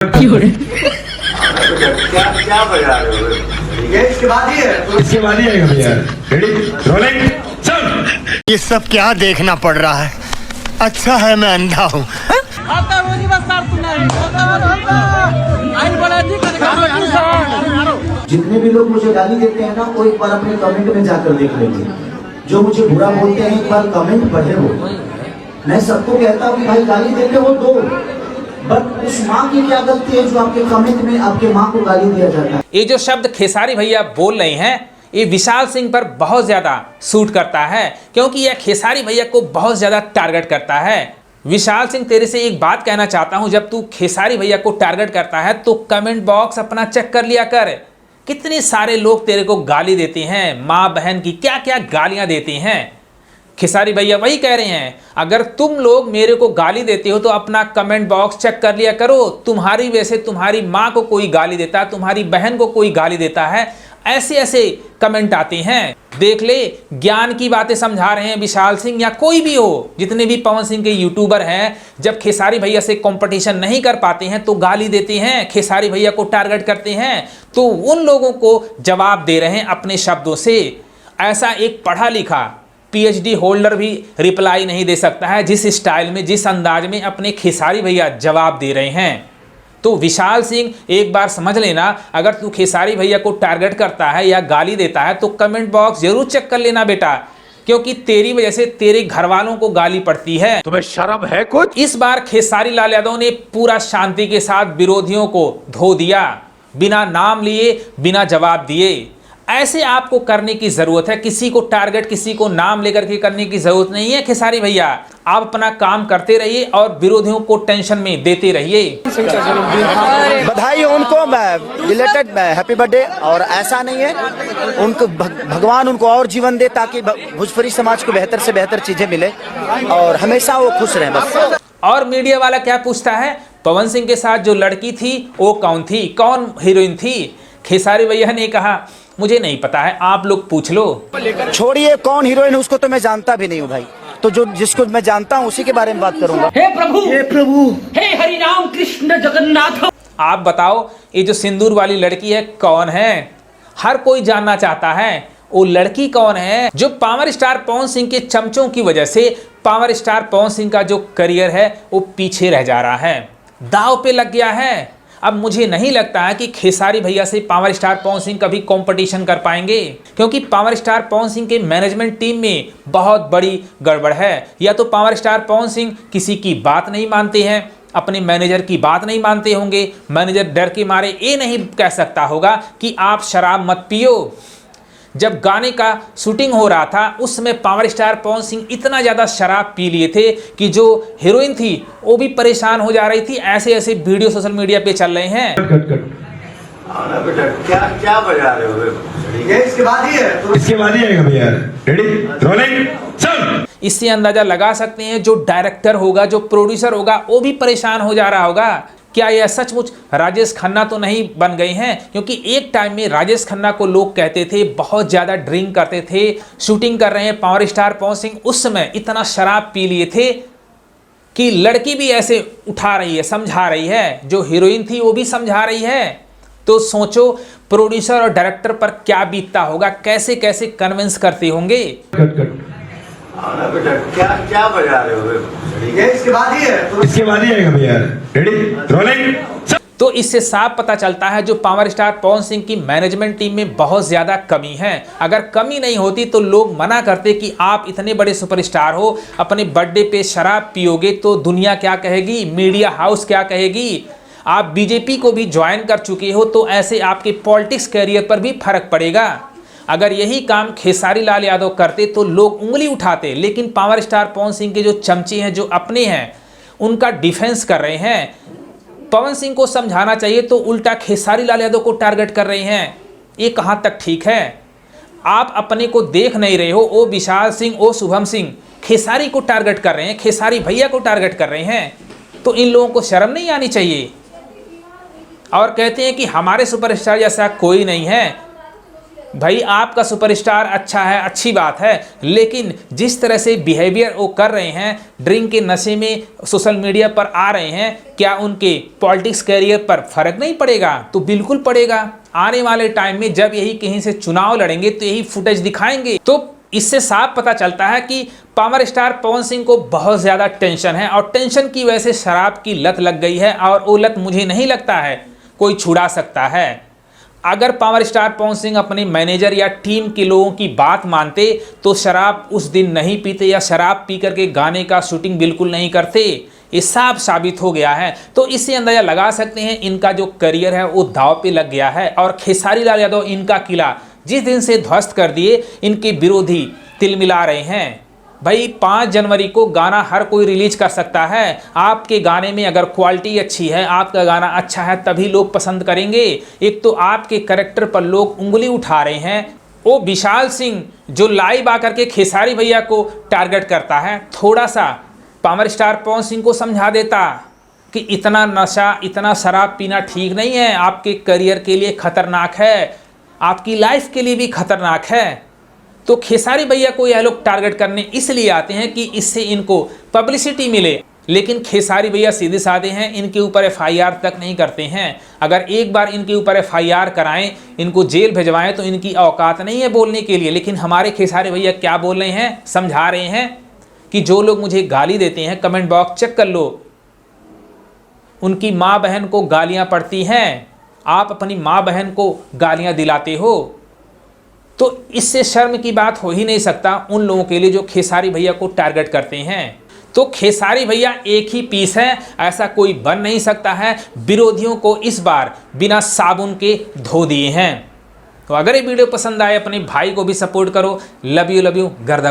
क्या क्या बजा रहे हो? ये इसके बाद ही है, इसके बाद ही आएगा भैया। Ready rolling sound. ये सब क्या देखना पड़ रहा है? अच्छा है मैं अंधा हूँ। जितने भी लोग मुझे गाली देते हैं ना, वो एक बार अपने कमेंट में जाकर देख लेंगे। जो मुझे बुरा बोलते हैं, एक बार कमेंट पढ़े वो। मैं सबको कहता हूँ कि भाई गाली देते हो दो, बट उस माँ की क्या गलती है जो आपके कमेंट में आपके माँ को गाली दिया जाता है। ये जो शब्द खेसारी भैया बोल रहे हैं, ये विशाल सिंह पर बहुत ज्यादा सूट करता है, क्योंकि यह खेसारी भैया को बहुत ज्यादा टारगेट करता है। विशाल सिंह, तेरे से एक बात कहना चाहता हूं, जब तू खेसारी भैया को टारगेट करता है तो कमेंट बॉक्स अपना चेक कर लिया कर। कितने सारे लोग तेरे को गाली देते हैं, माँ बहन की क्या क्या गालियां देते हैं। खेसारी भैया वही कह रहे हैं, अगर तुम लोग मेरे को गाली देते हो तो अपना कमेंट बॉक्स चेक कर लिया करो। तुम्हारी वजह से तुम्हारी माँ को कोई गाली देता है, तुम्हारी बहन को कोई गाली देता है, ऐसे ऐसे कमेंट आते हैं। देख ले, ज्ञान की बातें समझा रहे हैं विशाल सिंह या कोई भी हो, जितने भी पवन सिंह के यूट्यूबर हैं, जब खेसारी भैया से कंपटीशन नहीं कर पाते हैं तो गाली देते हैं, खेसारी भैया को टारगेट करते हैं, तो उन लोगों को जवाब दे रहे हैं अपने शब्दों से। ऐसा एक पढ़ा लिखा PhD होल्डर भी रिप्लाई नहीं दे सकता है, जिस स्टाइल में, जिस अंदाज में अपने खेसारी भैया जवाब दे रहे हैं। तो विशाल सिंह, एक बार समझ लेना, अगर तू खेसारी भैया को टारगेट करता है या गाली देता है तो कमेंट बॉक्स जरूर चेक कर लेना बेटा, क्योंकि तेरी वजह से तेरे घर वालों को गाली पड़ती है। तुम्हें शर्म है कुछ? इस बार खेसारी लाल यादव ने पूरा शांति के साथ विरोधियों को धो दिया, बिना नाम लिए, बिना जवाब दिए। ऐसे आपको करने की जरूरत है, किसी को टारगेट, किसी को नाम लेकर के करने की जरूरत नहीं है। खेसारी भैया, आप अपना काम करते रहिए और विरोधियों को टेंशन में देते रहिए। बधाई हो उनको, मैं डिलेटेड, हैप्पी बर्थडे। और ऐसा नहीं है, उनको भगवान उनको और जीवन दे ताकि भोजपुरी समाज को बेहतर से बेहतर चीजें मिले और हमेशा वो खुश रहें बस। और मीडिया वाला क्या पूछता है, पवन सिंह के साथ जो लड़की थी वो कौन थी, कौन हीरोइन थी? खेसारी भैया ने कहा मुझे नहीं पता है, आप लोग पूछ लो। छोड़िए कौन हीरोइन, उसको तो मैं जानता भी नहीं हूँ भाई, तो जो जिसको मैं जानता हूँ उसी के बारे में बात करूंगा। हे प्रभु, हे प्रभु, हे हरि राम कृष्ण जगन्नाथ। आप बताओ, ये जो सिंदूर वाली लड़की है कौन है? हर कोई जानना चाहता है वो लड़की कौन है। जो पावर स्टार पवन सिंह के चमचों की वजह से पावर स्टार पवन सिंह का जो करियर है वो पीछे रह जा रहा है, दांव पे लग गया है। अब मुझे नहीं लगता है कि खेसारी भैया से पावर स्टार पवन सिंह कभी कंपटीशन कर पाएंगे, क्योंकि पावर स्टार पवन सिंह के मैनेजमेंट टीम में बहुत बड़ी गड़बड़ है। या तो पावर स्टार पवन सिंह किसी की बात नहीं मानते हैं, अपने मैनेजर की बात नहीं मानते होंगे, मैनेजर डर के मारे ये नहीं कह सकता होगा कि आप शराब मत पियो। जब गाने का शूटिंग हो रहा था उस समय पावर स्टार पवन सिंह इतना ज़्यादा शराब पी लिए थे कि जो हीरोइन थी वो भी परेशान हो जा रही थी। ऐसे ऐसे वीडियो सोशल मीडिया पे चल रहे हैं। बेटा क्या क्या बजा रहे हो? ये इसके बाद ही है, इसके बाद ही आएगा भैया। Ready rolling sound. इससे अंदाजा लगा सकते हैं जो डायरेक्टर होगा, जो प्रोड्यूसर होगा, वो भी परेशान हो जा रहा होगा। क्या यह सचमुच राजेश खन्ना तो नहीं बन गए हैं? क्योंकि एक टाइम में राजेश खन्ना को लोग कहते थे बहुत ज़्यादा ड्रिंक करते थे। शूटिंग कर रहे हैं पावर स्टार पवन सिंह, उस समय इतना शराब पी लिए थे कि लड़की भी ऐसे उठा रही है, समझा रही है, जो हीरोइन थी वो भी समझा रही है। तो सोचो प्रोड्यूसर और डायरेक्टर पर क्या बीतता होगा, कैसे कैसे कन्विंस करते होंगे। बेटा क्या क्या बजा रहे हो? ये इसके बाद ही है, इसके बाद ही आएगा भैया। Ready rolling. तो इससे साफ पता चलता है जो पावर स्टार पवन सिंह की मैनेजमेंट टीम में बहुत ज़्यादा कमी है। अगर कमी नहीं होती तो लोग मना करते कि आप इतने बड़े सुपरस्टार हो, अपने बर्थडे पे शराब पियोगे तो दुनिया क्या कहेगी, मीडिया हाउस क्या कहेगी। आप बीजेपी को भी ज्वाइन कर चुके हो तो ऐसे आपके पॉलिटिक्स कैरियर पर भी फर्क पड़ेगा। अगर यही काम खेसारी लाल यादव करते तो लोग उंगली उठाते, लेकिन पावर स्टार पवन सिंह के जो चमचे हैं, जो अपने हैं, उनका डिफेंस कर रहे हैं। पवन सिंह को समझाना चाहिए तो उल्टा खेसारी लाल यादव को टारगेट कर रहे हैं। ये कहाँ तक ठीक है? आप अपने को देख नहीं रहे हो। ओ विशाल सिंह, ओ शुभम सिंह खेसारी को टारगेट कर रहे हैं, खेसारी भैया को टारगेट कर रहे हैं, तो इन लोगों को शर्म नहीं आनी चाहिए। और कहते हैं कि हमारे सुपरस्टार जैसा कोई नहीं है। भाई आपका सुपरस्टार अच्छा है, अच्छी बात है, लेकिन जिस तरह से बिहेवियर वो कर रहे हैं, ड्रिंक के नशे में सोशल मीडिया पर आ रहे हैं, क्या उनके पॉलिटिक्स कैरियर पर फर्क नहीं पड़ेगा? तो बिल्कुल पड़ेगा। आने वाले टाइम में जब यही कहीं से चुनाव लड़ेंगे तो यही फुटेज दिखाएंगे। तो इससे साफ पता चलता है कि पावर स्टार पवन सिंह को बहुत ज़्यादा टेंशन है और टेंशन की वजह से शराब की लत लग गई है और वो लत मुझे नहीं लगता है कोई छुड़ा सकता है। अगर पावर स्टार पवन सिंह अपने मैनेजर या टीम के लोगों की बात मानते तो शराब उस दिन नहीं पीते या शराब पी करके गाने का शूटिंग बिल्कुल नहीं करते। ये साफ साबित हो गया है। तो इससे अंदाजा लगा सकते हैं इनका जो करियर है वो दांव पे लग गया है। और खेसारी लाल यादव इनका किला जिस दिन से ध्वस्त कर दिए, इनके विरोधी तिलमिला रहे हैं। भाई 5 जनवरी को गाना हर कोई रिलीज कर सकता है। आपके गाने में अगर क्वालिटी अच्छी है, आपका गाना अच्छा है, तभी लोग पसंद करेंगे। एक तो आपके कैरेक्टर पर लोग उंगली उठा रहे हैं। वो विशाल सिंह जो लाइव आकर के खेसारी भैया को टारगेट करता है, थोड़ा सा पावर स्टार पवन सिंह को समझा देता कि इतना नशा, इतना शराब पीना ठीक नहीं है, आपके करियर के लिए खतरनाक है, आपकी लाइफ के लिए भी खतरनाक है। तो खेसारी भैया को यह लोग टारगेट करने इसलिए आते हैं कि इससे इनको पब्लिसिटी मिले, लेकिन खेसारी भैया सीधे साधे हैं, इनके ऊपर FIR तक नहीं करते हैं। अगर एक बार इनके ऊपर FIR कराएं, इनको जेल भिजवाएं तो इनकी औकात नहीं है बोलने के लिए। लेकिन हमारे खेसारी भैया क्या बोल रहे हैं, समझा रहे हैं कि जो लोग मुझे गाली देते हैं, कमेंट बॉक्स चेक कर लो, उनकी माँ बहन को गालियाँ पड़ती हैं, आप अपनी माँ बहन को गालियाँ दिलाते हो। तो इससे शर्म की बात हो ही नहीं सकता उन लोगों के लिए जो खेसारी भैया को टारगेट करते हैं। तो खेसारी भैया एक ही पीस है, ऐसा कोई बन नहीं सकता है। विरोधियों को इस बार बिना साबुन के धो दिए हैं। तो अगर ये वीडियो पसंद आए, अपने भाई को भी सपोर्ट करो। लव यू गर्दा।